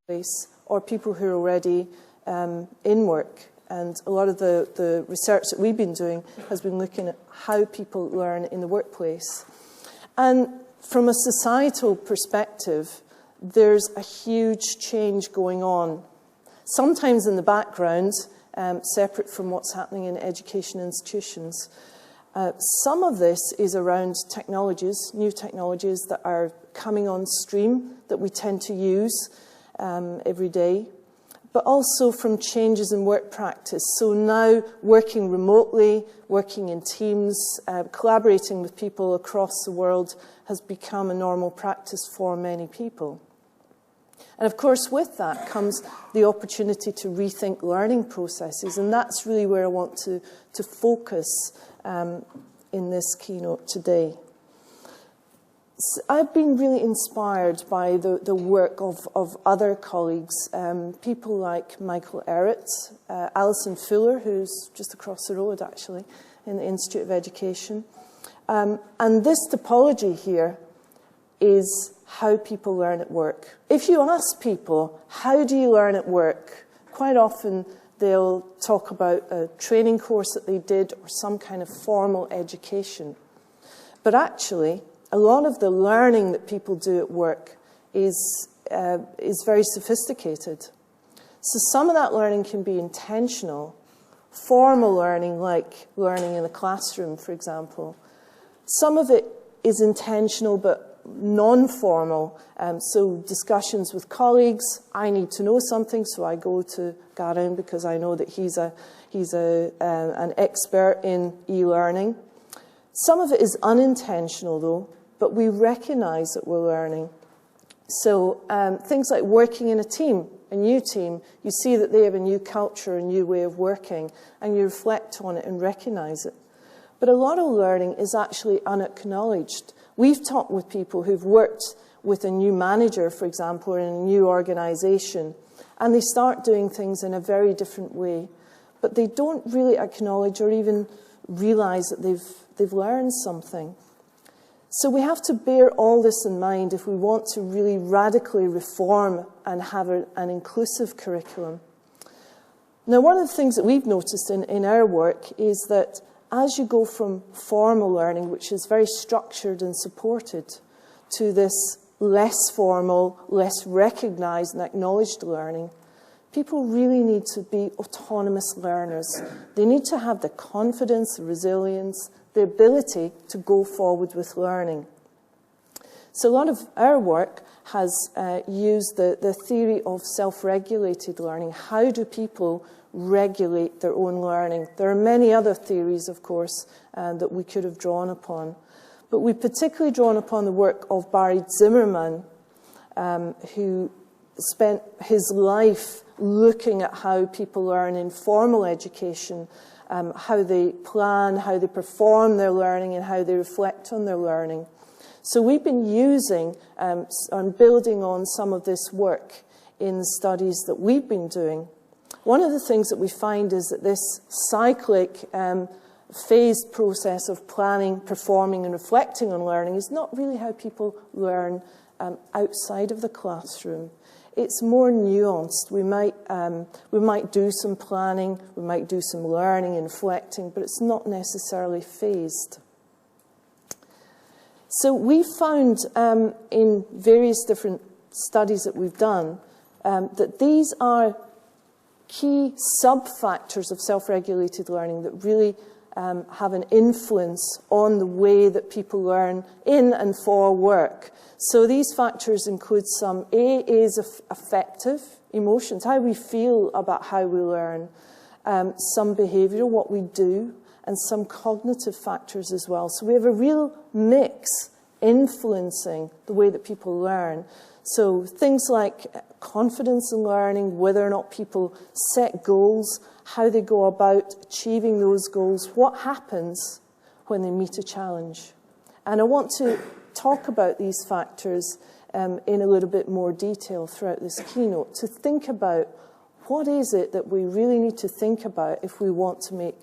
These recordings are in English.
place or people who are already in work. And a lot of the research that we've been doing has been looking at how people learn in the workplace. And from a societal perspective, there's a huge change going on, sometimes in the background, separate from what's happening in education institutions. Some of this is around technologies, new technologies that are coming on stream that we tend to use every day, but also from changes in work practice. So now working remotely, working in teams, collaborating with people across the world has become a normal practice for many people. And of course, with that comes the opportunity to rethink learning processes, and that's really where I want to focus in this keynote today. So I've been really inspired by the work of other colleagues, people like Michael Errett, Allison Fuller, who's just across the road actually, in the Institute of Education. And this typology here is how people learn at work. If you ask people, how do you learn at work? Quite often they'll talk about a training course that they did or some kind of formal education. But actually, a lot of the learning that people do at work is very sophisticated. So some of that learning can be intentional, formal learning, like learning in a classroom, for example. Some of it is intentional but non-formal, so discussions with colleagues. I need to know something, so I go to Garin because I know that he's an expert in e-learning. Some of it is unintentional, though, but we recognise that we're learning. So things like working in a team, a new team, you see that they have a new culture, a new way of working, and you reflect on it and recognise it. But a lot of learning is actually unacknowledged. We've talked with people who've worked with a new manager, for example, or in a new organisation, and they start doing things in a very different way, but they don't really acknowledge or even realise that they've learned something. So we have to bear all this in mind if we want to really radically reform and have an inclusive curriculum. Now, one of the things that we've noticed in our work is that as you go from formal learning, which is very structured and supported, to this less formal, less recognised and acknowledged learning, people really need to be autonomous learners. They need to have the confidence, the resilience, the ability to go forward with learning. So a lot of our work has used the theory of self-regulated learning. How do people regulate their own learning? There are many other theories, of course, that we could have drawn upon. But we've particularly drawn upon the work of Barry Zimmerman, who spent his life looking at how people learn in formal education, how they plan, how they perform their learning, and how they reflect on their learning. So we've been using and building on some of this work in the studies that we've been doing. One of the things that we find is that this cyclic, phased process of planning, performing, and reflecting on learning is not really how people learn outside of the classroom. It's more nuanced. We might do some planning, we might do some learning and reflecting, but it's not necessarily phased. So we found in various different studies that we've done that these are key sub-factors of self-regulated learning that really have an influence on the way that people learn in and for work. So these factors include some A is affective emotions, how we feel about how we learn, some behavioural, what we do, and some cognitive factors as well. So we have a real mix influencing the way that people learn. So things like confidence in learning, whether or not people set goals, how they go about achieving those goals, what happens when they meet a challenge. And I want to talk about these factors in a little bit more detail throughout this keynote, to think about what is it that we really need to think about if we want to make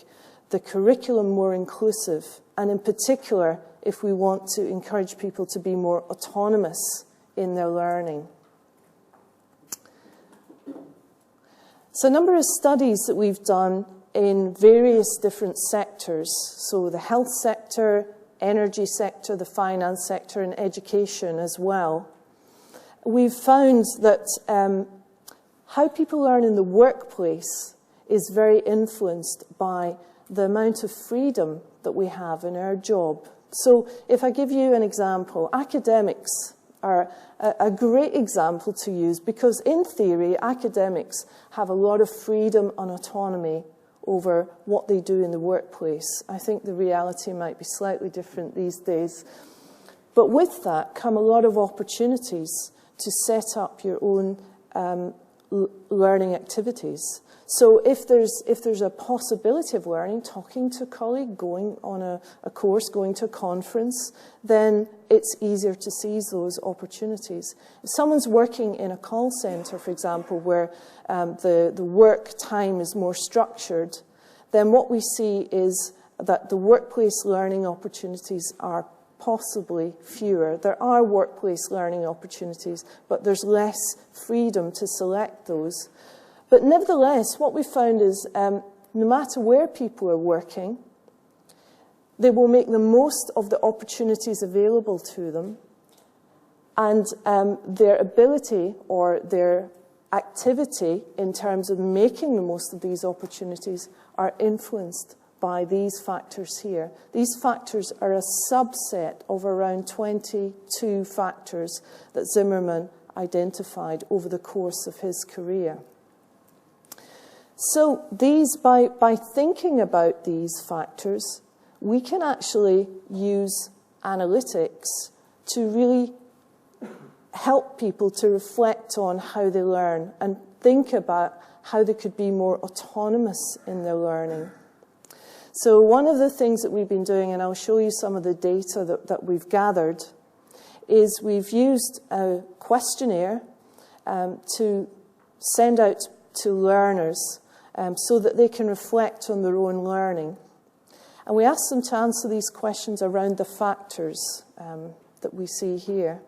the curriculum more inclusive, and in particular, if we want to encourage people to be more autonomous in their learning. So a number of studies that we've done in various different sectors, so the health sector, energy sector, the finance sector, and education as well. We've found that how people learn in the workplace is very influenced by the amount of freedom that we have in our job. So if I give you an example, academics are a great example to use because in theory, academics have a lot of freedom and autonomy over what they do in the workplace. I think the reality might be slightly different these days. But with that come a lot of opportunities to set up your own learning activities. So if there's a possibility of learning, talking to a colleague, going on a course, going to a conference, then it's easier to seize those opportunities. If someone's working in a call centre, for example, where the work time is more structured, then what we see is that the workplace learning opportunities are possibly fewer. There are workplace learning opportunities, but there's less freedom to select those. But nevertheless, what we found is no matter where people are working, they will make the most of the opportunities available to them, and their ability or their activity in terms of making the most of these opportunities are influenced by these factors here. These factors are a subset of around 22 factors that Zimmerman identified over the course of his career. So these, by thinking about these factors, we can actually use analytics to really help people to reflect on how they learn and think about how they could be more autonomous in their learning. So one of the things that we've been doing, and I'll show you some of the data that we've gathered, is we've used a questionnaire to send out to learners so that they can reflect on their own learning. And we asked them to answer these questions around the factors that we see here.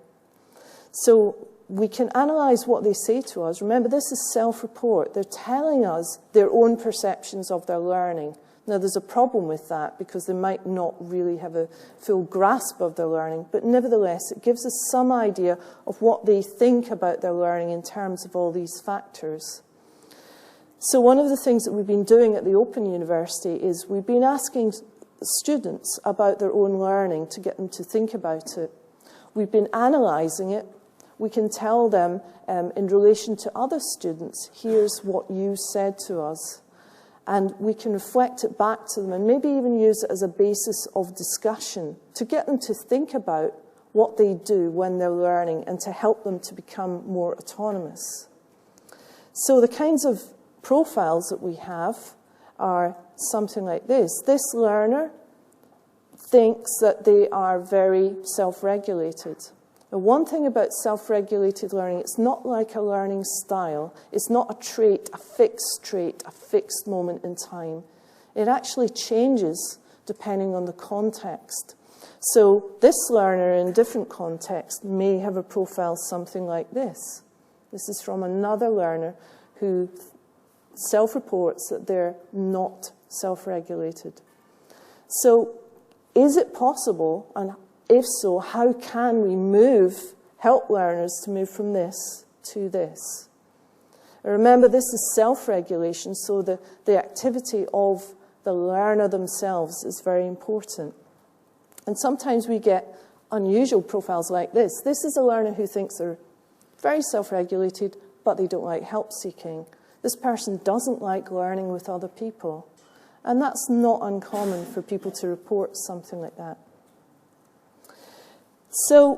So we can analyse what they say to us. Remember, this is self-report. They're telling us their own perceptions of their learning. Now, there's a problem with that because they might not really have a full grasp of their learning, but nevertheless, it gives us some idea of what they think about their learning in terms of all these factors. So one of the things that we've been doing at the Open University is we've been asking students about their own learning to get them to think about it. We've been analysing it. We can tell them in relation to other students, here's what you said to us. And we can reflect it back to them and maybe even use it as a basis of discussion to get them to think about what they do when they're learning and to help them to become more autonomous. So the kinds of profiles that we have are something like this. This learner thinks that they are very self-regulated. The one thing about self-regulated learning, it's not like a learning style. It's not a trait, a fixed moment in time. It actually changes depending on the context. So this learner in different contexts may have a profile something like this. This is from another learner who self-reports that they're not self-regulated. So is it possible, and if so, how can we help learners to move from this to this? Remember, this is self-regulation, so the activity of the learner themselves is very important. And sometimes we get unusual profiles like this. This is a learner who thinks they're very self-regulated, but they don't like help-seeking. This person doesn't like learning with other people. And that's not uncommon for people to report something like that. So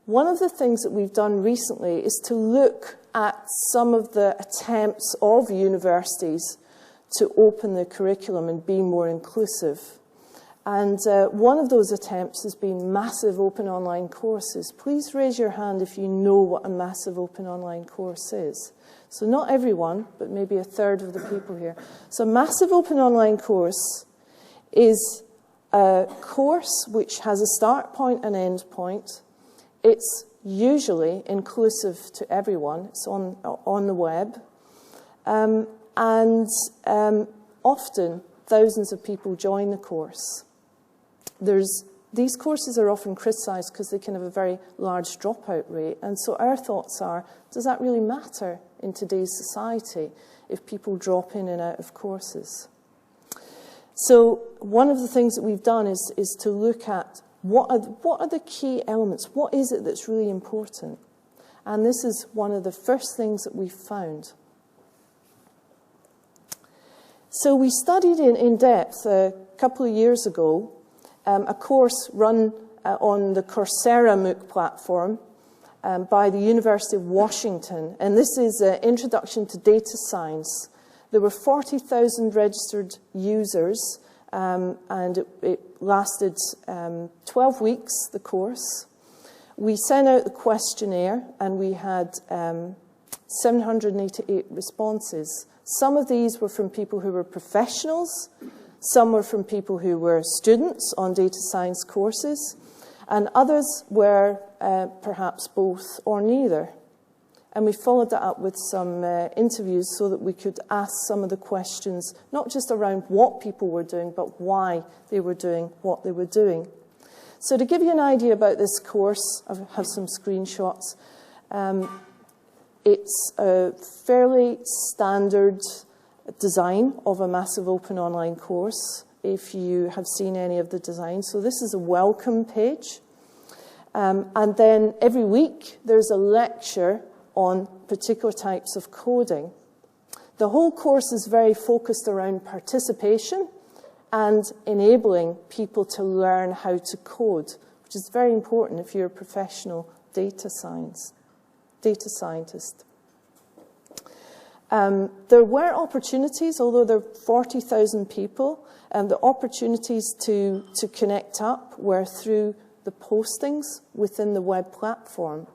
one of the things that we've done recently is to look at some of the attempts of universities to open the curriculum and be more inclusive. And one of those attempts has been massive open online courses. Please raise your hand if you know what a massive open online course is. So not everyone, but maybe a third of the people here. So a massive open online course is a course which has a start point and end point. It's usually inclusive to everyone. It's on the web. Often, thousands of people join the course. These courses are often criticised because they can have a very large dropout rate. And so our thoughts are, does that really matter in today's society if people drop in and out of courses? So one of the things that we've done is to look at what are the key elements? What is it that's really important? And this is one of the first things that we found. So we studied in depth a couple of years ago a course run on the Coursera MOOC platform by the University of Washington. And this is an Introduction to Data Science. There were 40,000 registered users, and it lasted 12 weeks, the course. We sent out the questionnaire, and we had 788 responses. Some of these were from people who were professionals, some were from people who were students on data science courses, and others were perhaps both or neither. And we followed that up with some interviews so that we could ask some of the questions, not just around what people were doing, but why they were doing what they were doing. So to give you an idea about this course, I have some screenshots. It's a fairly standard design of a massive open online course, if you have seen any of the designs. So this is a welcome page. And then every week there's a lecture on particular types of coding. The whole course is very focused around participation and enabling people to learn how to code, which is very important if you're a professional data scientist. There were opportunities, although there are 40,000 people, the opportunities to connect up were through the postings within the web platform.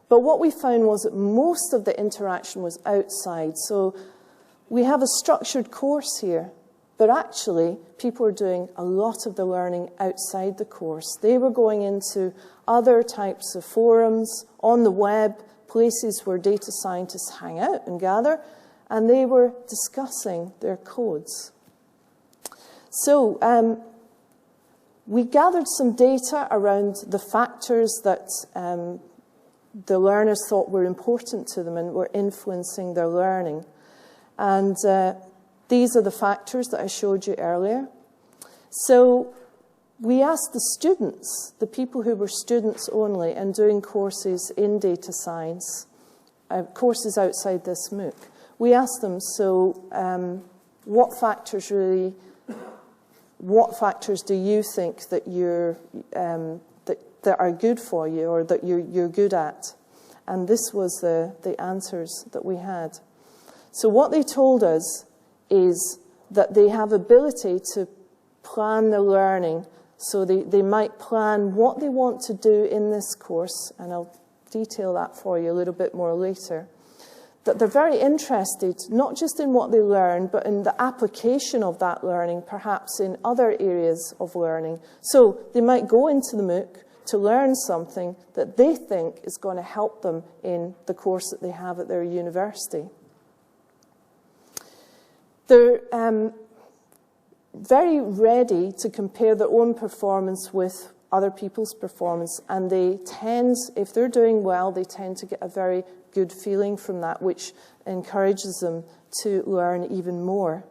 But what we found was that most of the interaction was outside. So we have a structured course here, but actually people are doing a lot of the learning outside the course. They were going into other types of forums on the web, places where data scientists hang out and gather, and they were discussing their codes. So we gathered some data around the factors that the learners thought were important to them and were influencing their learning. And these are the factors that I showed you earlier. So we asked the students, the people who were students only and doing courses in data science, courses outside this MOOC, we asked them, so what factors do you think that that are good for you or that you're good at? And this was the answers that we had. So what they told us is that they have ability to plan the learning. So they might plan what they want to do in this course, and I'll detail that for you a little bit more later. That they're very interested, not just in what they learn, but in the application of that learning, perhaps in other areas of learning. So they might go into the MOOC to learn something that they think is going to help them in the course that they have at their university. They're very ready to compare their own performance with other people's performance, and they tend, if they're doing well, they tend to get a very good feeling from that, which encourages them to learn even more.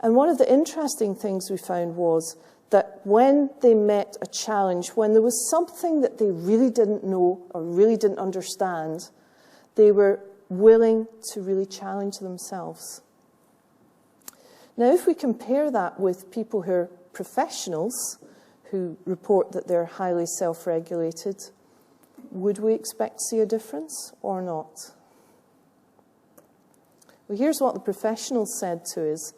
And one of the interesting things we found was that when they met a challenge, when there was something that they really didn't know or really didn't understand, they were willing to really challenge themselves. Now, if we compare that with people who are professionals, who report that they're highly self-regulated, would we expect to see a difference or not? Well, here's what the professionals said to us.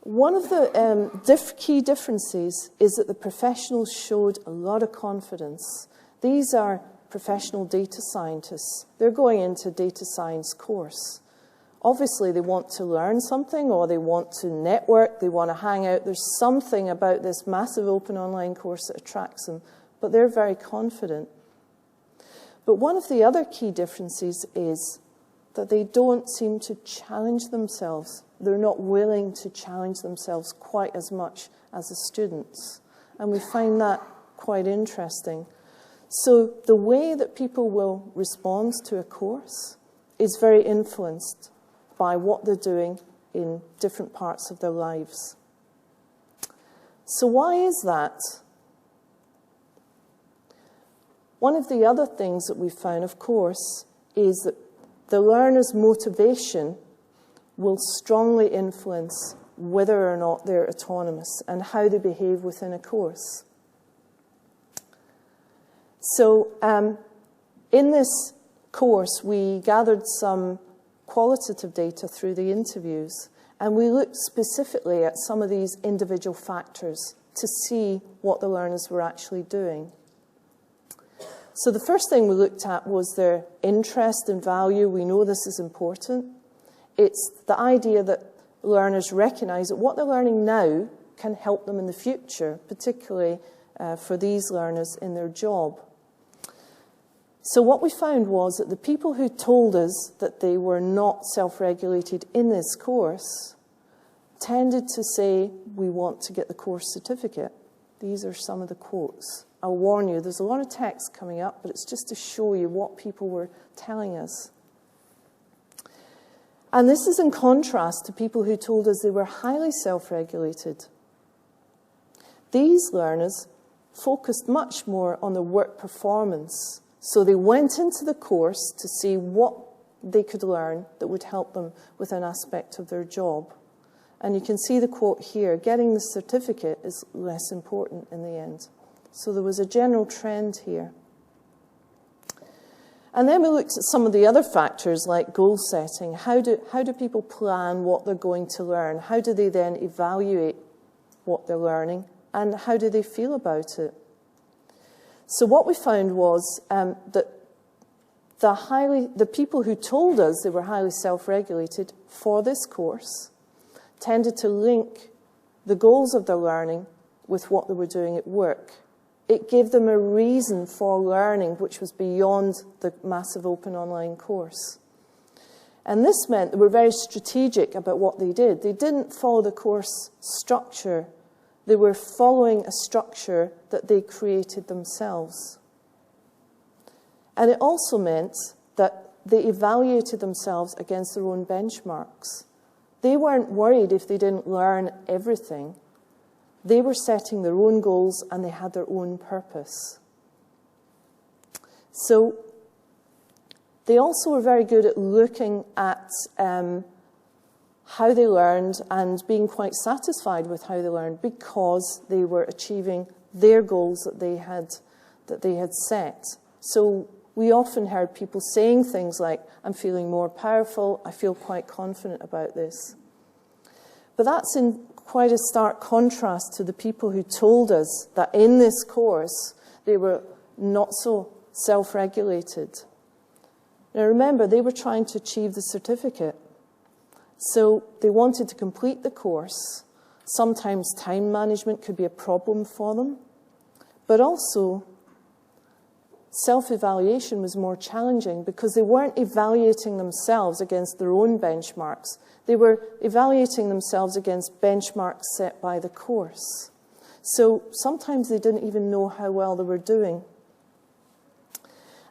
One of the key differences is that the professionals showed a lot of confidence. These are professional data scientists. They're going into a data science course. Obviously, they want to learn something, or they want to network, they want to hang out. There's something about this massive open online course that attracts them, but they're very confident. But one of the other key differences is that they don't seem to challenge themselves. They're not willing to challenge themselves quite as much as the students. And we find that quite interesting. So the way that people will respond to a course is very influenced by what they're doing in different parts of their lives. So why is that? One of the other things that we found, of course, is that the learner's motivation will strongly influence whether or not they're autonomous and how they behave within a course. So in this course, we gathered some qualitative data through the interviews, and we looked specifically at some of these individual factors to see what the learners were actually doing. So the first thing we looked at was their interest and value. We know this is important. It's the idea that learners recognise that what they're learning now can help them in the future, particularly for these learners in their job. So what we found was that the people who told us that they were not self-regulated in this course tended to say, we want to get the course certificate. These are some of the quotes. I'll warn you, there's a lot of text coming up, but it's just to show you what people were telling us. And this is in contrast to people who told us they were highly self-regulated. These learners focused much more on the work performance. So they went into the course to see what they could learn that would help them with an aspect of their job. And you can see the quote here, getting the certificate is less important in the end. So there was a general trend here. And then we looked at some of the other factors like goal setting. How do people plan what they're going to learn? How do they then evaluate what they're learning? And how do they feel about it? So what we found was that the people who told us they were highly self-regulated for this course tended to link the goals of their learning with what they were doing at work. It gave them a reason for learning which was beyond the massive open online course. And this meant they were very strategic about what they did. They didn't follow the course structure. They were following a structure that they created themselves. And it also meant that they evaluated themselves against their own benchmarks. They weren't worried if they didn't learn everything. They were setting their own goals and they had their own purpose. So they also were very good at looking at how they learned and being quite satisfied with how they learned because they were achieving their goals that they had set. So we often heard people saying things like, I'm feeling more powerful, I feel quite confident about this. But that's in quite a stark contrast to the people who told us that in this course they were not so self-regulated. Now remember, they were trying to achieve the certificate. So they wanted to complete the course. Sometimes time management could be a problem for them, but also self-evaluation was more challenging because they weren't evaluating themselves against their own benchmarks. They were evaluating themselves against benchmarks set by the course. So sometimes they didn't even know how well they were doing.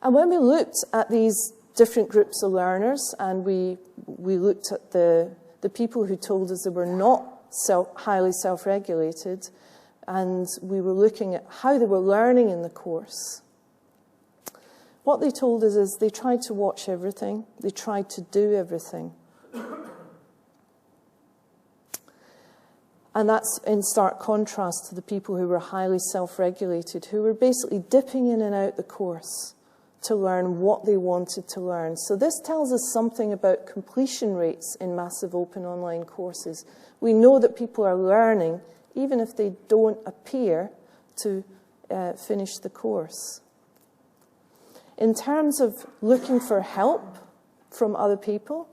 And when we looked at these different groups of learners and we looked at the people who told us they were not highly self-regulated, and we were looking at how they were learning in the course, what they told us is they tried to watch everything, they tried to do everything. And that's in stark contrast to the people who were highly self-regulated, who were basically dipping in and out the course to learn what they wanted to learn. So this tells us something about completion rates in massive open online courses. We know that people are learning even if they don't appear to finish the course. In terms of looking for help from other people,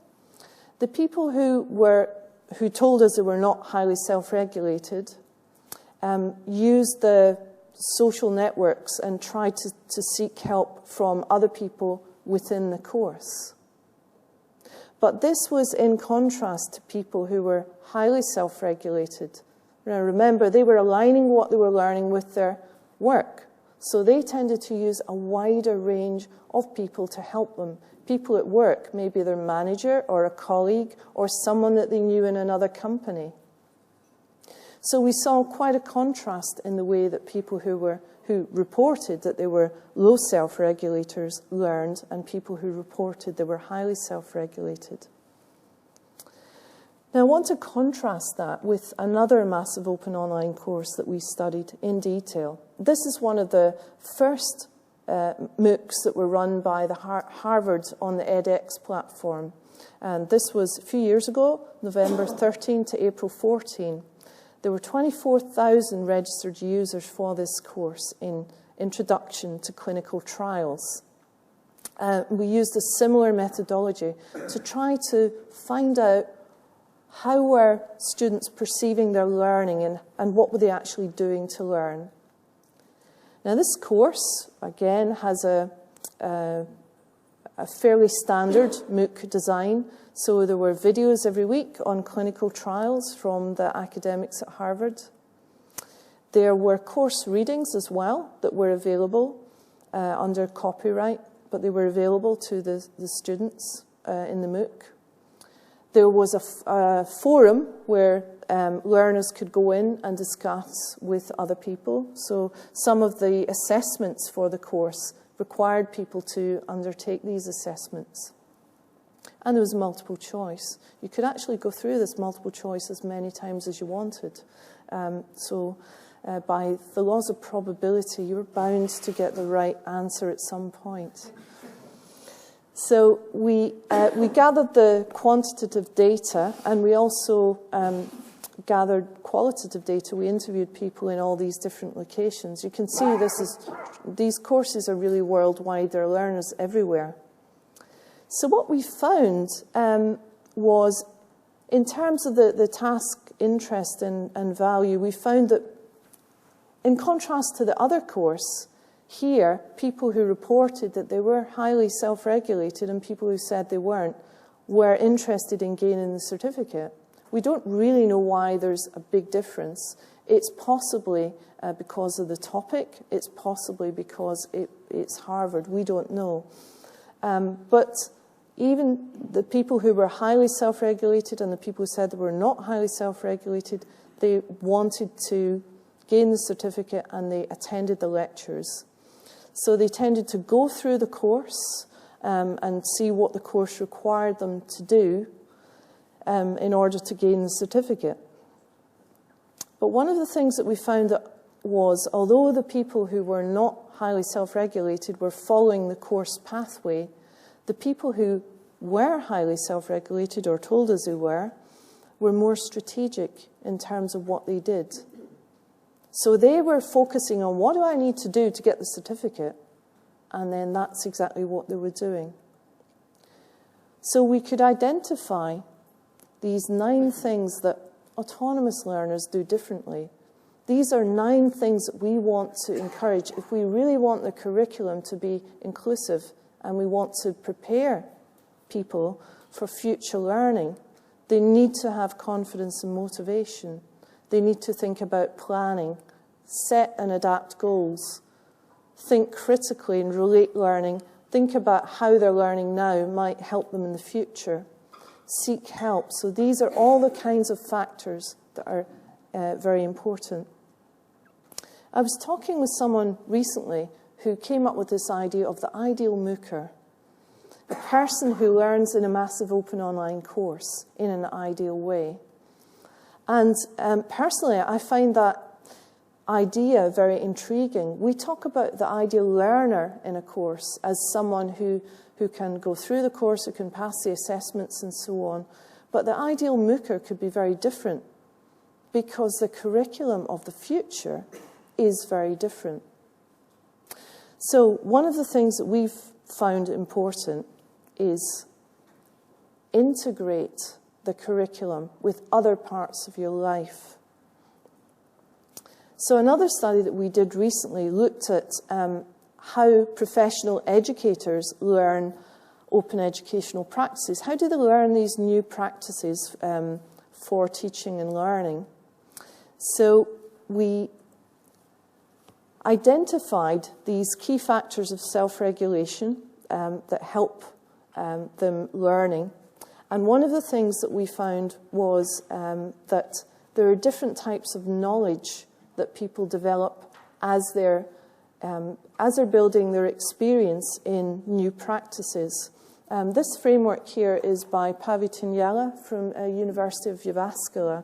the people who told us they were not highly self-regulated used the social networks and tried to seek help from other people within the course. But this was in contrast to people who were highly self-regulated. Now remember, they were aligning what they were learning with their work. So they tended to use a wider range of people to help them. People at work, maybe their manager or a colleague or someone that they knew in another company. So we saw quite a contrast in the way that people who reported that they were low self-regulators learned and people who reported they were highly self-regulated. Now I want to contrast that with another massive open online course that we studied in detail. This is one of the first MOOCs that were run by the Harvard on the edX platform. And this was a few years ago, November 13 to April 14. There were 24,000 registered users for this course in Introduction to Clinical Trials. We used a similar methodology to try to find out how were students perceiving their learning and what were they actually doing to learn. Now this course, again, has a fairly standard MOOC design. So there were videos every week on clinical trials from the academics at Harvard. There were course readings as well that were available under copyright, but they were available to the students in the MOOC. There was a forum where learners could go in and discuss with other people. So some of the assessments for the course required people to undertake these assessments. And there was multiple choice. You could actually go through this multiple choice as many times as you wanted. By the laws of probability, you were bound to get the right answer at some point. So we gathered the quantitative data, and we also gathered qualitative data. We interviewed people in all these different locations. You can see these courses are really worldwide. There are learners everywhere. So what we found was, in terms of the task interest and value, we found that in contrast to the other course, here, people who reported that they were highly self-regulated and people who said they weren't were interested in gaining the certificate. We don't really know why there's a big difference. It's possibly because of the topic. It's possibly because it's Harvard. We don't know. But even the people who were highly self-regulated and the people who said they were not highly self-regulated, they wanted to gain the certificate and they attended the lectures. So they tended to go through the course and see what the course required them to do in order to gain the certificate. But one of the things that we found was, although the people who were not highly self-regulated were following the course pathway, the people who were highly self-regulated, or told us they were more strategic in terms of what they did. So they were focusing on, what do I need to do to get the certificate? And then that's exactly what they were doing. So we could identify these 9 things that autonomous learners do differently. These are 9 things that we want to encourage. If we really want the curriculum to be inclusive and we want to prepare people for future learning, they need to have confidence and motivation. They need to think about planning, set and adapt goals, think critically and relate learning, think about how their learning now might help them in the future, seek help. So these are all the kinds of factors that are very important. I was talking with someone recently who came up with this idea of the ideal MOOCer, a person who learns in a massive open online course in an ideal way. And personally, I find that idea very intriguing. We talk about the ideal learner in a course as someone who can go through the course, who can pass the assessments and so on. But the ideal MOOCer could be very different because the curriculum of the future is very different. So one of the things that we've found important is integrate the curriculum with other parts of your life. So another study that we did recently looked at how professional educators learn open educational practices. How do they learn these new practices for teaching and learning? So we identified these key factors of self-regulation that help them learning. And one of the things that we found was that there are different types of knowledge that people develop as they're building their experience in new practices. This framework here is by Pavi Tignala from University of Jyväskylä.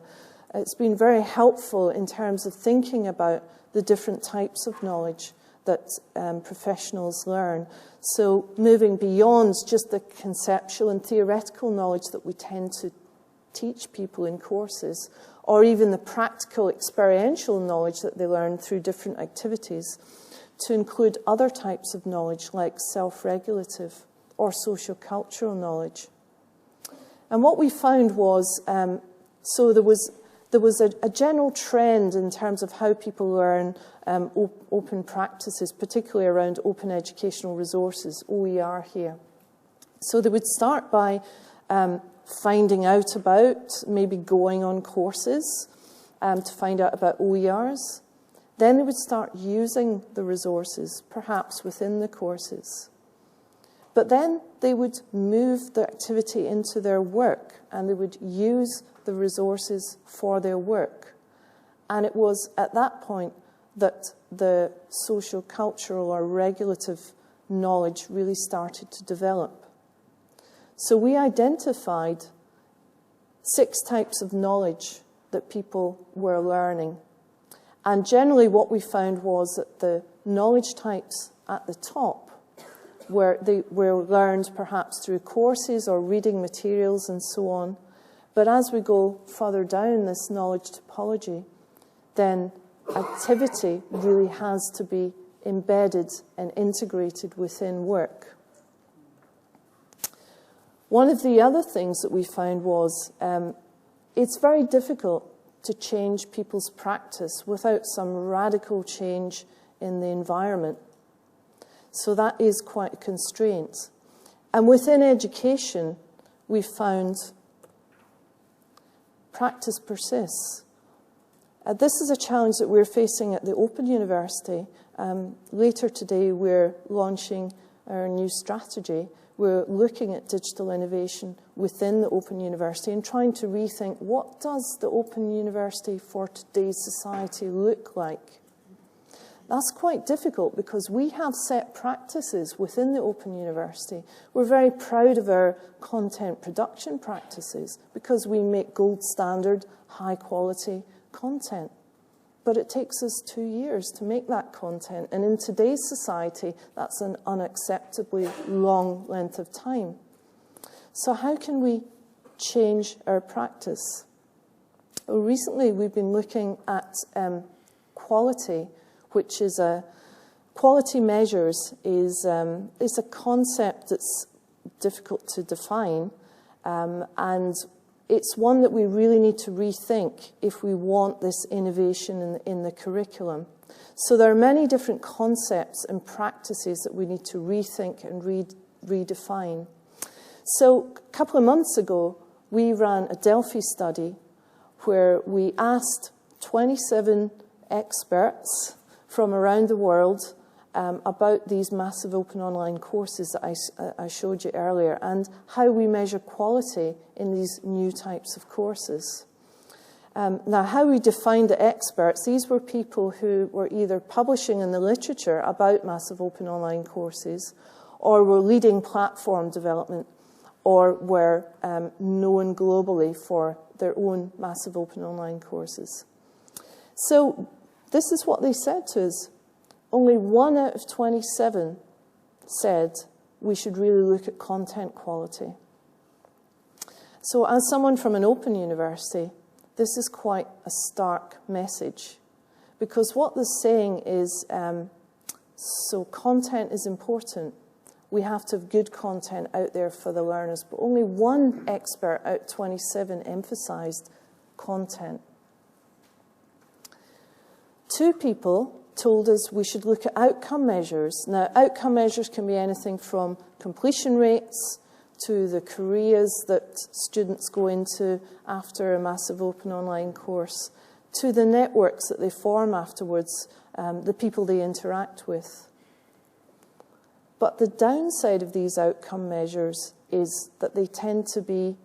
It's been very helpful in terms of thinking about the different types of knowledge that professionals learn. So moving beyond just the conceptual and theoretical knowledge that we tend to teach people in courses, or even the practical experiential knowledge that they learn through different activities, to include other types of knowledge like self-regulative or socio-cultural knowledge. And what we found was, so there was a general trend in terms of how people learn open practices, particularly around open educational resources, OER here. So they would start by finding out about, maybe going on courses to find out about OERs. Then they would start using the resources, perhaps within the courses. But then they would move the activity into their work, and they would use the resources for their work. And it was at that point that the social, cultural, or regulative knowledge really started to develop. So we identified 6 types of knowledge that people were learning. And generally what we found was that the knowledge types at the top they were learned perhaps through courses or reading materials and so on. But as we go further down this knowledge topology, then activity really has to be embedded and integrated within work. One of the other things that we found was it's very difficult to change people's practice without some radical change in the environment. So that is quite a constraint. And within education, we found practice persists. This is a challenge that we're facing at the Open University. Later today, we're launching our new strategy. We're looking at digital innovation within the Open University and trying to rethink, what does the Open University for today's society look like? That's quite difficult because we have set practices within the Open University. We're very proud of our content production practices because we make gold standard, high quality content. But it takes us 2 years to make that content. And in today's society, that's an unacceptably long length of time. So how can we change our practice? Well, recently, we've been looking at quality, which is quality measures is a concept that's difficult to define, and it's one that we really need to rethink if we want this innovation in the curriculum. So there are many different concepts and practices that we need to rethink and redefine. So a couple of months ago, we ran a Delphi study where we asked 27 experts from around the world about these massive open online courses that I showed you earlier, and how we measure quality in these new types of courses. Now, how we defined the experts, these were people who were either publishing in the literature about massive open online courses, or were leading platform development, or were known globally for their own massive open online courses. So this is what they said to us. Only 1 out of 27 said we should really look at content quality. So as someone from an open university, this is quite a stark message. Because what they're saying is, so content is important. We have to have good content out there for the learners. But only 1 expert out of 27 emphasized content. 2 people told us we should look at outcome measures. Now, outcome measures can be anything from completion rates to the careers that students go into after a massive open online course, to the networks that they form afterwards, the people they interact with. But the downside of these outcome measures is that they tend to be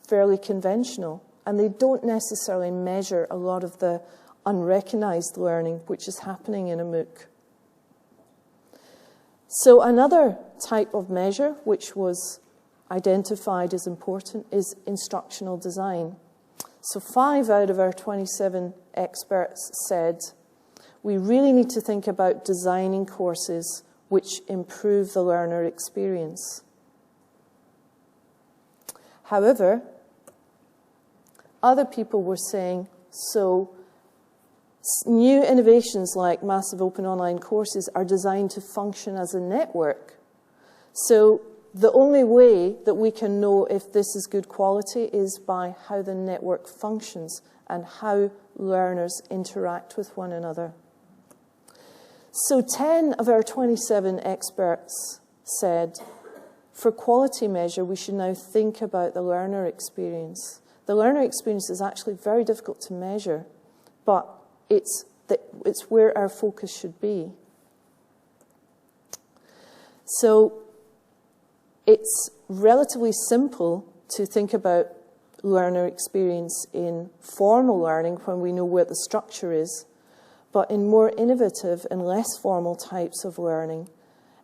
fairly conventional, and they don't necessarily measure a lot of the unrecognised learning which is happening in a MOOC. So another type of measure which was identified as important is instructional design. So 5 out of our 27 experts said we really need to think about designing courses which improve the learner experience. However, other people were saying, so new innovations like massive open online courses are designed to function as a network. So the only way that we can know if this is good quality is by how the network functions and how learners interact with one another. So 10 of our 27 experts said, for quality measure, we should now think about the learner experience. The learner experience is actually very difficult to measure, but it's where our focus should be. So it's relatively simple to think about learner experience in formal learning when we know where the structure is, but in more innovative and less formal types of learning,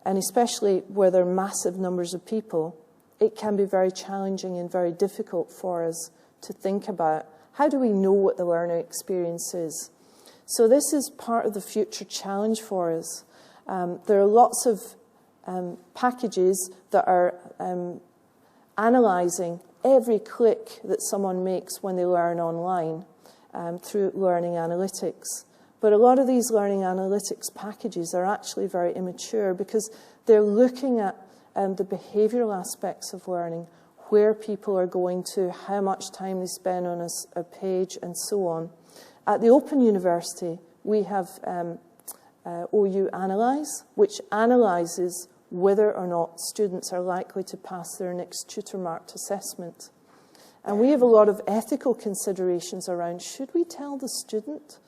and especially where there are massive numbers of people, it can be very challenging and very difficult for us to think about how do we know what the learner experience is. So this is part of the future challenge for us. There are lots of packages that are analysing every click that someone makes when they learn online through learning analytics. But a lot of these learning analytics packages are actually very immature because they're looking at the behavioural aspects of learning, where people are going to, how much time they spend on a page, and so on. At the Open University, we have OU Analyse, which analyses whether or not students are likely to pass their next tutor-marked assessment. And we have a lot of ethical considerations around, should we tell the student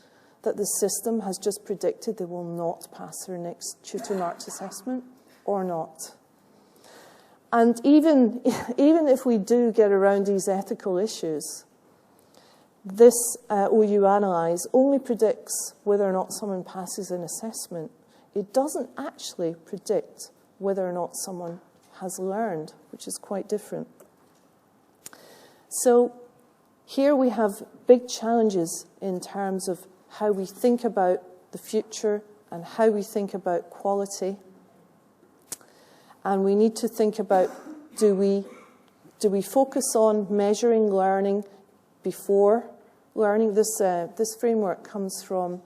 that the system has just predicted they will not pass their next tutor-marked assessment or not? And even if we do get around these ethical issues, this OU Analyse only predicts whether or not someone passes an assessment. It doesn't actually predict whether or not someone has learned, which is quite different. So here we have big challenges in terms of how we think about the future and how we think about quality. And we need to think about, do we focus on measuring learning before learning? This framework comes from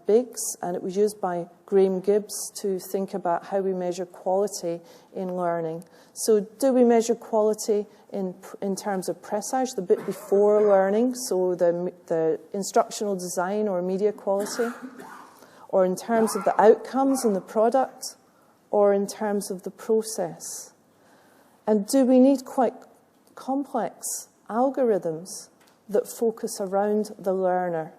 Biggs, and it was used by Graham Gibbs to think about how we measure quality in learning. So do we measure quality in terms of pressage, the bit before learning, so the instructional design or media quality, or in terms of the outcomes and the product, or in terms of the process? And do we need quite complex algorithms that focus around the learner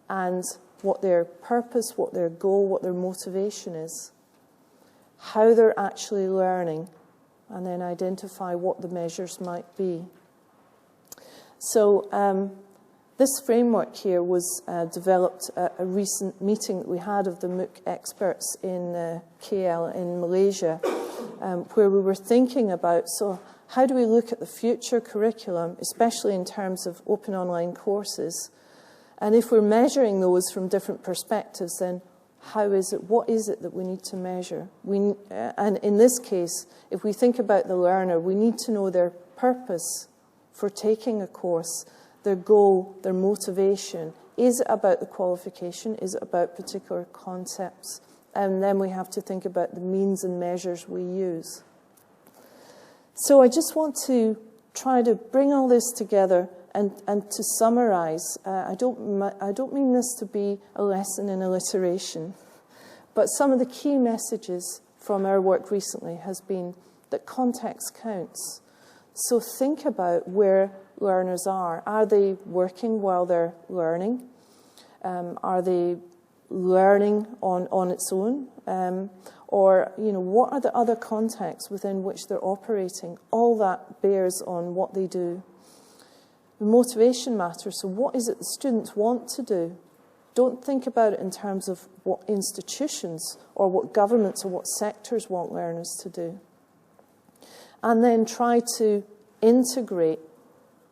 and what their purpose, what their goal, what their motivation is, how they're actually learning, and then identify what the measures might be? So this framework here was developed at a recent meeting that we had of the MOOC experts in KL in Malaysia, where we were thinking about, so how do we look at the future curriculum, especially in terms of open online courses? And if we're measuring those from different perspectives, then what is it that we need to measure? And in this case, if we think about the learner, we need to know their purpose for taking a course, their goal, their motivation. Is it about the qualification? Is it about particular concepts? And then we have to think about the means and measures we use. So I just want to try to bring all this together and to summarize. I don't mean this to be a lesson in alliteration. But some of the key messages from our work recently has been that context counts. So think about where learners are. Are they working while they're learning? Are they learning on its own? Or, what are the other contexts within which they're operating? All that bears on what they do. The motivation matters. So what is it the students want to do? Don't think about it in terms of what institutions or what governments or what sectors want learners to do. And then try to integrate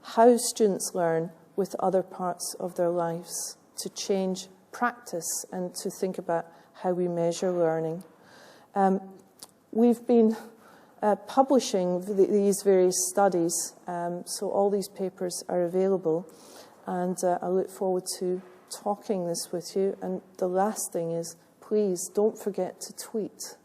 how students learn with other parts of their lives to change practice and to think about how we measure learning. We've been publishing these various studies, so all these papers are available, and I look forward to talking this with you. And the last thing is, please don't forget to tweet.